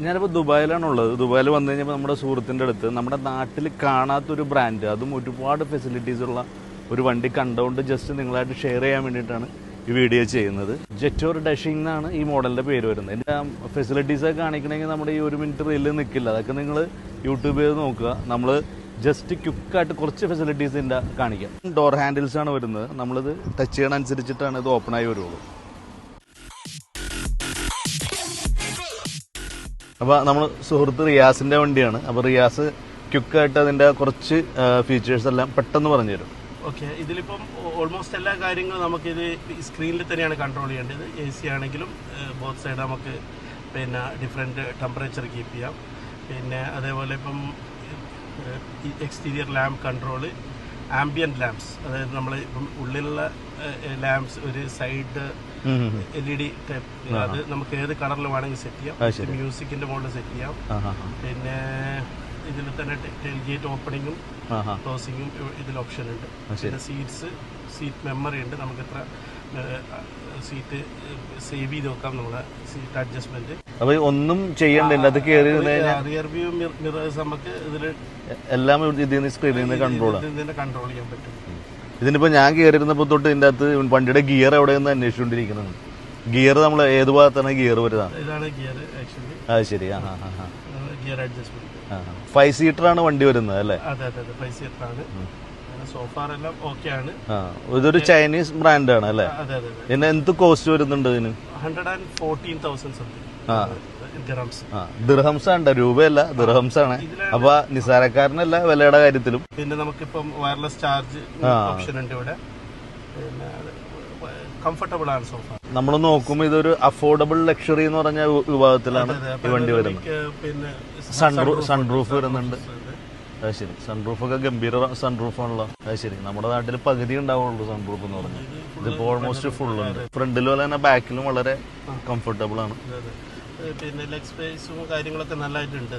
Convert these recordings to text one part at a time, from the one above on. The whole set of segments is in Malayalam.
ഞാനിപ്പോൾ ദുബായിലാണുള്ളത്. ദുബായിൽ വന്നു കഴിഞ്ഞപ്പോൾ നമ്മുടെ സുഹൃത്തിൻ്റെ അടുത്ത് നമ്മുടെ നാട്ടിൽ കാണാത്തൊരു ബ്രാൻഡ്, അതും ഒരുപാട് ഫെസിലിറ്റീസ് ഉള്ള ഒരു വണ്ടി കണ്ടുകൊണ്ട് ജസ്റ്റ് നിങ്ങളായിട്ട് ഷെയർ ചെയ്യാൻ വേണ്ടിയിട്ടാണ് ഈ വീഡിയോ ചെയ്യുന്നത്. ജെറ്റോർ ഡഷിംഗ് എന്നാണ് ഈ മോഡലിൻ്റെ പേര് വരുന്നത്. എൻ്റെ ഫെസിലിറ്റീസൊക്കെ കാണിക്കണമെങ്കിൽ നമ്മുടെ ഈ 1 മിനിറ്റ് റീലിൽ നിൽക്കില്ല. അതൊക്കെ നിങ്ങൾ യൂട്യൂബ് ചെയ്ത് നോക്കുക. നമ്മൾ ജസ്റ്റ് ക്വിക്കായിട്ട് കുറച്ച് ഫെസിലിറ്റീസ് ഇതിൻ്റെ കാണിക്കാം. ഡോർ ഹാൻഡിൽസ് ആണ് വരുന്നത്. നമ്മളിത് ടച്ച് ചെയ്യണ അനുസരിച്ചിട്ടാണ് ഇത് ഓപ്പൺ ആയി വരുള്ളൂ. അപ്പോൾ നമ്മൾ സുഹൃത്ത് റിയാസിൻ്റെ വണ്ടിയാണ്. അപ്പോൾ റിയാസ് ക്വിക്കായിട്ട് അതിൻ്റെ കുറച്ച് ഫീച്ചേഴ്സ് എല്ലാം പെട്ടെന്ന് പറഞ്ഞു തരും. ഓക്കെ, ഇതിലിപ്പം ഓൾമോസ്റ്റ് എല്ലാ കാര്യങ്ങളും നമുക്കിത് സ്ക്രീനിൽ തന്നെയാണ് കൺട്രോൾ ചെയ്യേണ്ടത്. AC ആണെങ്കിലും ബോത്ത് സൈഡ് നമുക്ക് പിന്നെ ഡിഫറെൻറ്റ് ടെമ്പറേച്ചർ കീപ്പ് ചെയ്യാം. പിന്നെ അതേപോലെ ഇപ്പം exterior lamp control, ambient lamps, അതായത് നമ്മൾ ഇപ്പം ഉള്ളിലുള്ള ലാംപ്സ് ഒരു സൈഡ് LED ടൈപ്പ്, അത് നമുക്ക് ഏത് കളറിൽ വേണമെങ്കിൽ സെറ്റ് ചെയ്യാം. മ്യൂസിക്കിൻ്റെ മുകളിൽ സെറ്റ് ചെയ്യാം. പിന്നെ ഇതിൽ തന്നെ ടെയിൽ ഗേറ്റ് ഓപ്പണിങ്ങും ക്ലോസിങ്ങും ഇതിൽ ഓപ്ഷൻ ഉണ്ട്. പിന്നെ സീറ്റ് മെമ്മറി ഉണ്ട്. നമുക്ക് എത്ര സീറ്റ് സേവ് ചെയ്ത് വെക്കാം, നമ്മളെ സീറ്റ് അഡ്ജസ്റ്റ്മെന്റ്. അപ്പൊ ഒന്നും ചെയ്യണ്ടില്ല, അത് റിയർ വ്യൂ മിറേഴ്സ് നമുക്ക് ഇതിൽ എല്ലാം സ്ക്രീനിൽ നിന്ന് കൺട്രോൾ ചെയ്യാൻ പറ്റും. ഇതിനിപ്പോ ഞാൻ കയറിയിരുന്നപ്പോ തൊട്ട് ഇതിന്റെ അകത്ത് വണ്ടിയുടെ ഗിയർ എവിടെയെന്ന് അന്വേഷിച്ചുകൊണ്ടിരിക്കുന്നത്. ഗിയർ നമ്മൾ ഏത് ഭാഗത്താണ് ഗിയർ വരുന്നത്? ഇതാണ് ഗിയർ ആക്ച്വലി. അത് ശരി. ഗിയർ അഡ്ജസ്റ്റ്മെന്റ് 5 സീറ്ററാണ് വണ്ടി വരുന്നത് അല്ലേ? അതെ 5 സീറ്ററാണ്. സോഫാറെല്ലാം ഓക്കെയാണ്. ഇതൊരു ചൈനീസ് ബ്രാൻഡാണ് അല്ലേ? അതെ. പിന്നെ എന്ത് കോസ്റ്റ് വരുന്നുണ്ട് ഇതിന്? 114,000 സംതിങ് ദിർഹംസ് ആണ്, രൂപയല്ല, ദിർഹംസ് ആണ്. അപ്പൊ നിസാരക്കാരനല്ല വിലയുടെ കാര്യത്തിലും. പിന്നെ നമുക്കിപ്പം വയർലെസ് ചാർജ് ഓപ്ഷൻ ഉണ്ട് ഇവിടെ. പിന്നെ കംഫർട്ടബിൾ ആണ് സോഫ. നമ്മൾ നോക്കുമ്പോൾ ഇതൊരു അഫോർഡബിൾ ലക്ഷറി എന്ന് പറഞ്ഞ വിഭാഗത്തിലാണ് ഈ വണ്ടി വരുന്നത്. പിന്നെ സൺറൂഫ് വരുന്നുണ്ട്. അത് ശരി, സൺറൂഫ് ഒക്കെ ഗംഭീര സൺറൂഫാണല്ലോ. അത് ശരി, നമ്മുടെ നാട്ടിൽ പകുതി ഉണ്ടാവുള്ളൂ സൺറൂഫ് എന്ന് പറഞ്ഞാൽ. ഇതിപ്പോ ഓൾമോസ്റ്റ് ഫുൾ ഉണ്ട്. ഫ്രണ്ടിലും പോലെ തന്നെ ബാക്കിലും വളരെ കംഫർട്ടബിൾ ആണ്. പിന്നെ ലെഗ് സ്പേസും കാര്യങ്ങളൊക്കെ നല്ലതായിട്ടുണ്ട്.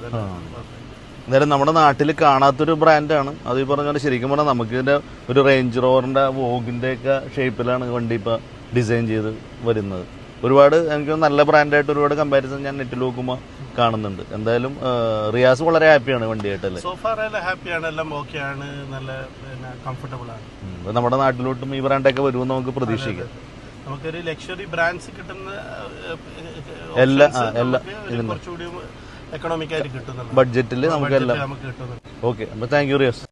അന്നേരം നമ്മുടെ നാട്ടിൽ കാണാത്തൊരു ബ്രാൻഡാണ് അത്. ഈ പറഞ്ഞാൽ ശരിക്കും പറഞ്ഞാൽ നമുക്ക് ഇതിന്റെ ഒരു റേഞ്ച് റോവറിന്റെ വോഗിന്റെ ഒക്കെ ഷേപ്പിലാണ് വണ്ടി ഇപ്പൊ ഡിസൈൻ ചെയ്ത് വരുന്നത്. ഒരുപാട് എനിക്ക് നല്ല ബ്രാൻഡായിട്ട് ഒരുപാട് കമ്പാരിസൺ ഞാൻ നെറ്റിൽ നോക്കുമ്പോൾ കാണുന്നുണ്ട്. എന്തായാലും റിയാസ് വളരെ ഹാപ്പിയാണ് വണ്ടിയായിട്ടല്ലേ? ഹാപ്പിയാണ്, എല്ലാം ഓക്കെയാണ്, നല്ല കംഫർട്ടബിൾ ആണ്. നമ്മുടെ നാട്ടിലോട്ടും ഈ ബ്രാൻഡൊക്കെ വരുമെന്ന് നമുക്ക് പ്രതീക്ഷിക്കാം. നമുക്കൊരു ലക്ഷറി ബ്രാൻഡ്സ് കിട്ടുന്ന എല്ലാ കുറച്ചുകൂടി എക്കണോമിക് ആയിട്ട് കിട്ടുന്നുണ്ട്, ബഡ്ജറ്റിൽ നമുക്ക് എല്ലാം. ഓക്കെ, അപ്പൊ താങ്ക് യു റിയാസ്.